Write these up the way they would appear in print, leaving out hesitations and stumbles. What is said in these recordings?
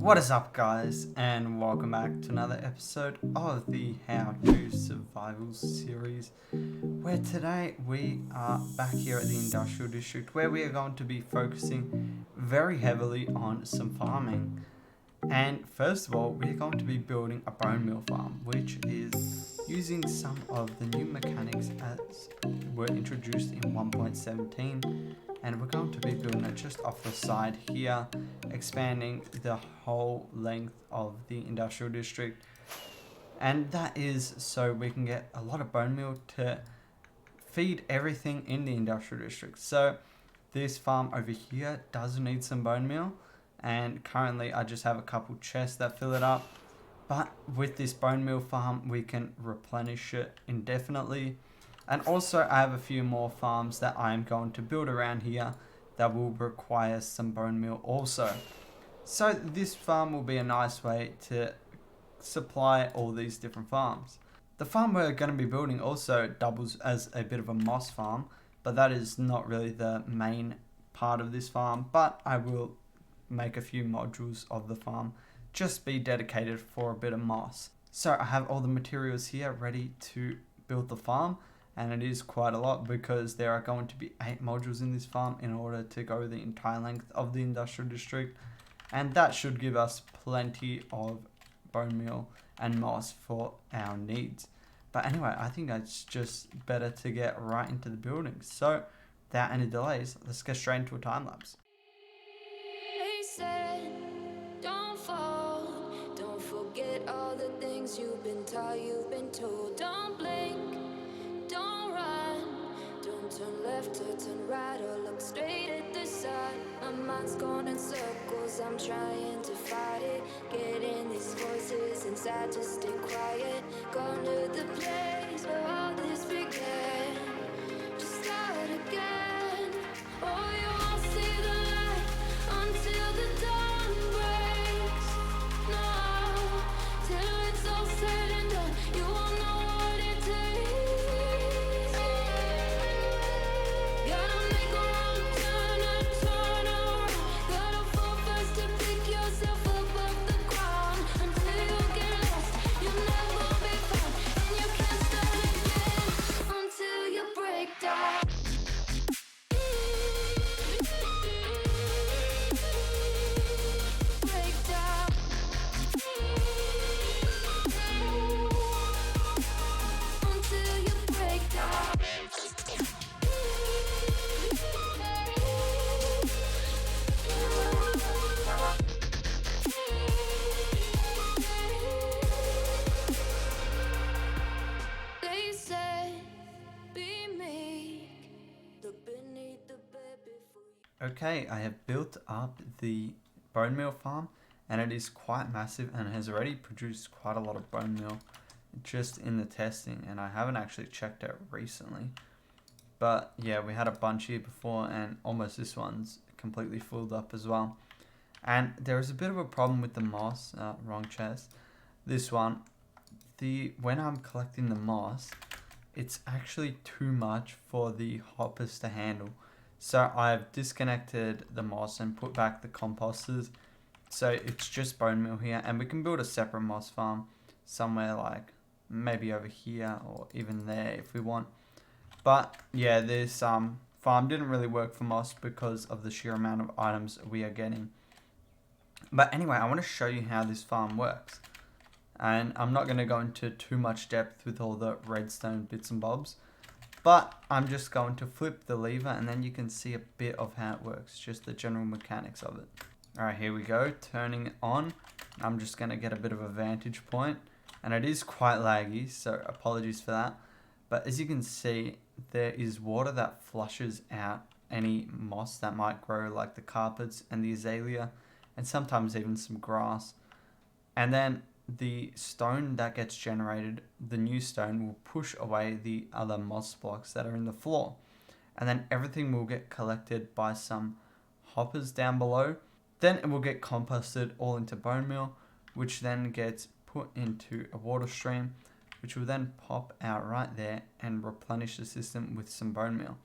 What is up, guys, and welcome back to another episode of the How to Survival series, where today we are back here at the Industrial District, where we are going to be focusing very heavily on some farming. And first of all, we're going to be building a bone meal farm, which is using some of the new mechanics as were introduced in 1.17, and we're going to be building it just off the side here, expanding the whole length of the industrial district. And that is so we can get a lot of bone meal to feed everything in the industrial district. So this farm over here does need some bone meal, and currently I just have a couple chests that fill it up. But with this bone meal farm, we can replenish it indefinitely. And also I have a few more farms that I'm going to build around here that will require some bone meal also. So this farm will be a nice way to supply all these different farms. The farm we're going to be building also doubles as a bit of a moss farm, but that is not really the main part of this farm. But I will make a few modules of the farm just be dedicated for a bit of moss. So I have all the materials here ready to build the farm, and it is quite a lot because there are going to be 8 modules in this farm in order to go the entire length of the industrial district, and that should give us plenty of bone meal and moss for our needs. But anyway, I think it's just better to get right into the building. So without any delays, let's get straight into a time lapse. They said, don't fall, don't forget all the things you've been taught, you've been told. Don't blink, don't run, don't turn left or turn right or look straight at the sun. My mind's going in circles, I'm trying to fight it. Getting these voices inside to stay quiet. Gone to the place where all this began. Just start again. Oh, you won't see the light until the dawn breaks. No, till it's all said and done, you won't know what it takes. Gotta make a wrong turn and turn around. Gotta fall fast to pick yourself up off the ground. Until you get lost, you'll never be found, and you can't start again until you break down. Break down. Until you break down. They said, be meek, look beneath the bed before you. Okay, I have built up the bone meal farm, and it is quite massive and has already produced quite a lot of bone meal just in the testing, and I haven't actually checked it recently. But yeah, we had a bunch here before, and almost this one's completely filled up as well. And there is a bit of a problem with the moss, wrong chest. This one, when I'm collecting the moss, it's actually too much for the hoppers to handle. So I've disconnected the moss and put back the composters. So it's just bone meal here, and we can build a separate moss farm somewhere like maybe over here or even there if we want. But yeah, this farm didn't really work for moss because of the sheer amount of items we are getting. But anyway, I want to show you how this farm works. And I'm not going to go into too much depth with all the redstone bits and bobs, but I'm just going to flip the lever and then you can see a bit of how it works, just the general mechanics of it. Alright, here we go, turning it on. I'm just going to get a bit of a vantage point, and it is quite laggy, so apologies for that. But as you can see, there is water that flushes out any moss that might grow, like the carpets and the azalea, and sometimes even some grass. And then the stone that gets generated, the new stone, will push away the other moss blocks that are in the floor. And then everything will get collected by some hoppers down below. Then it will get composted all into bone meal, which then gets put into a water stream, which will then pop out right there and replenish the system with some bone meal.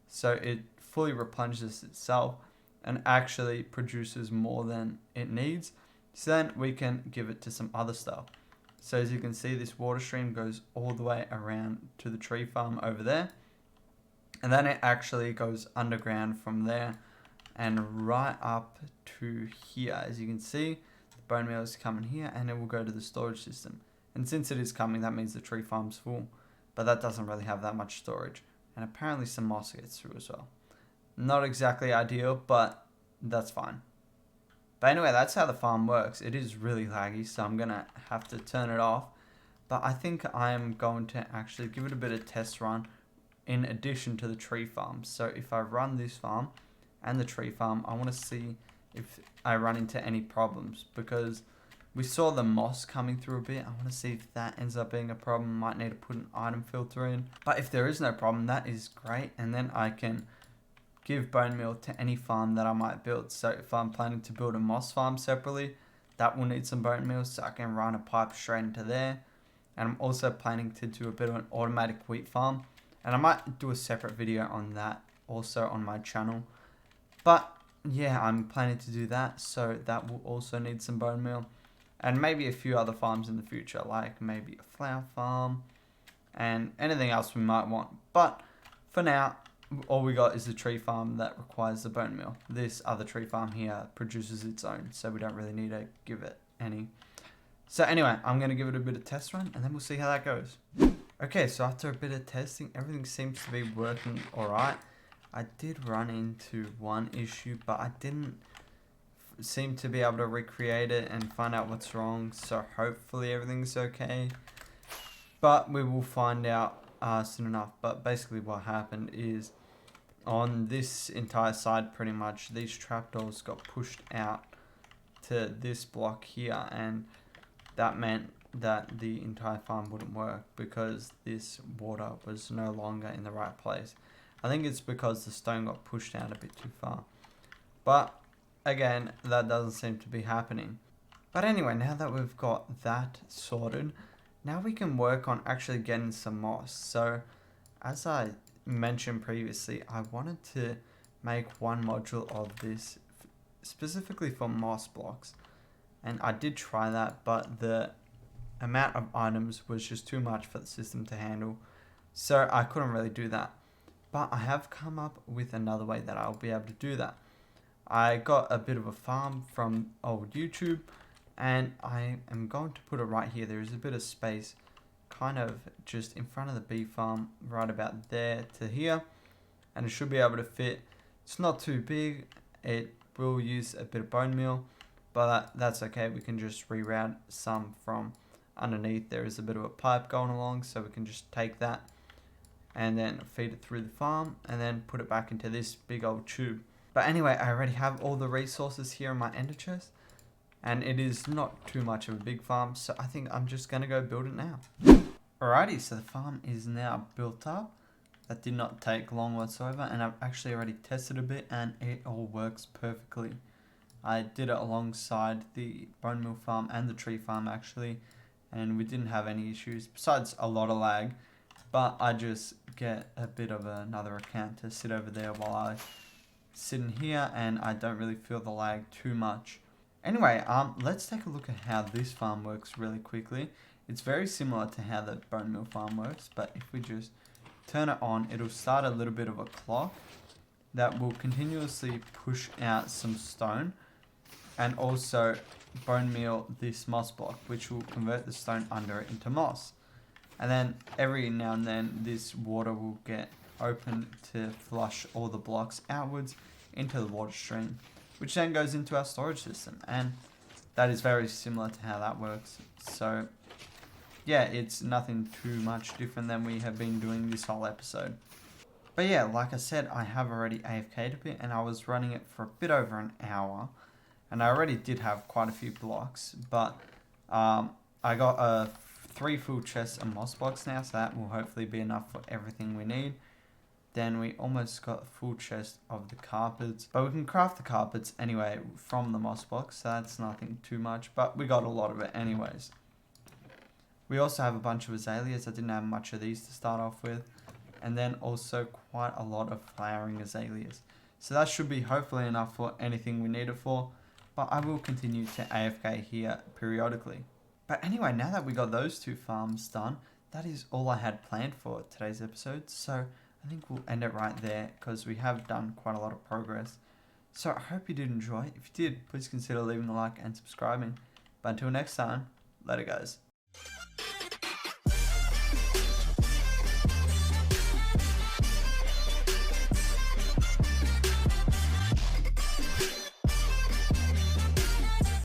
So it fully replenishes itself and actually produces more than it needs, So then we can give it to some other stuff. So as you can see, this water stream goes all the way around to the tree farm over there. And then it actually goes underground from there and right up to here. As you can see, the bone meal is coming here and it will go to the storage system. And since it is coming, that means the tree farm's full. But that doesn't really have that much storage. And apparently some moss gets through as well. Not exactly ideal, but that's fine. But anyway, that's how the farm works. It is really laggy, so I'm going to have to turn it off. But I think I'm going to actually give it a bit of test run in addition to the tree farm. So if I run this farm and the tree farm, I want to see if I run into any problems. Because we saw the moss coming through a bit. I want to see if that ends up being a problem. Might need to put an item filter in. But if there is no problem, that is great. And then I can give bone meal to any farm that I might build. So if I'm planning to build a moss farm separately, that will need some bone meal, so I can run a pipe straight into there. And I'm also planning to do a bit of an automatic wheat farm, and I might do a separate video on that also on my channel. But yeah, I'm planning to do that, so that will also need some bone meal. And maybe a few other farms in the future, like maybe a flower farm and anything else we might want. But for now, all we got is the tree farm that requires the bone meal. This other tree farm here produces its own, so we don't really need to give it any. So anyway, I'm going to give it a bit of test run, and then we'll see how that goes. Okay, so after a bit of testing, everything seems to be working alright. I did run into one issue, but I didn't seem to be able to recreate it and find out what's wrong, so hopefully everything's okay. But we will find out soon enough. But basically what happened is, on this entire side pretty much, these trapdoors got pushed out to this block here, and that meant that the entire farm wouldn't work because this water was no longer in the right place. I think it's because the stone got pushed out a bit too far. But again, that doesn't seem to be happening. But anyway, now that we've got that sorted, now we can work on actually getting some moss. So as I mentioned previously, I wanted to make one module of this specifically for moss blocks, and I did try that, but the amount of items was just too much for the system to handle, so I couldn't really do that. But I have come up with another way that I'll be able to do that. I got a bit of a farm from old YouTube, and I am going to put it right here. There is a bit of space kind of just in front of the bee farm, right about there to here, and it should be able to fit. It's not too big. It will use a bit of bone meal, but that's okay. We can just reroute some from underneath. There is a bit of a pipe going along, so we can just take that and then feed it through the farm and then put it back into this big old tube. But anyway, I already have all the resources here in my ender chest, and it is not too much of a big farm, so I think I'm just going to go build it now. Alrighty, so the farm is now built up. That did not take long whatsoever, and I've actually already tested a bit, and it all works perfectly. I did it alongside the bone meal farm and the tree farm actually, and we didn't have any issues, besides a lot of lag. But I just get a bit of another account to sit over there while I sit in here, and I don't really feel the lag too much. Anyway, let's take a look at how this farm works really quickly. It's very similar to how the bone meal farm works, but if we just turn it on, it'll start a little bit of a clock that will continuously push out some stone and also bone meal this moss block, which will convert the stone under it into moss. And then every now and then this water will get open to flush all the blocks outwards into the water stream, which then goes into our storage system. And that is very similar to how that works. So yeah, it's nothing too much different than we have been doing this whole episode. But yeah, like I said, I have already AFK'd a bit, and I was running it for a bit over an hour, and I already did have quite a few blocks, but I got 3 full chests of moss blocks now, so that will hopefully be enough for everything we need. Then we almost got a full chest of the carpets, but we can craft the carpets anyway from the moss blocks, so that's nothing too much, but we got a lot of it anyways. We also have a bunch of azaleas. I didn't have much of these to start off with, and then also quite a lot of flowering azaleas, so that should be hopefully enough for anything we need it for. but I will continue to AFK here periodically. But anyway, now that we got those 2 farms done, that is all I had planned for today's episode. So I think we'll end it right there because we have done quite a lot of progress. So I hope you did enjoy. If you did, please consider leaving a like and subscribing. But until next time, later guys.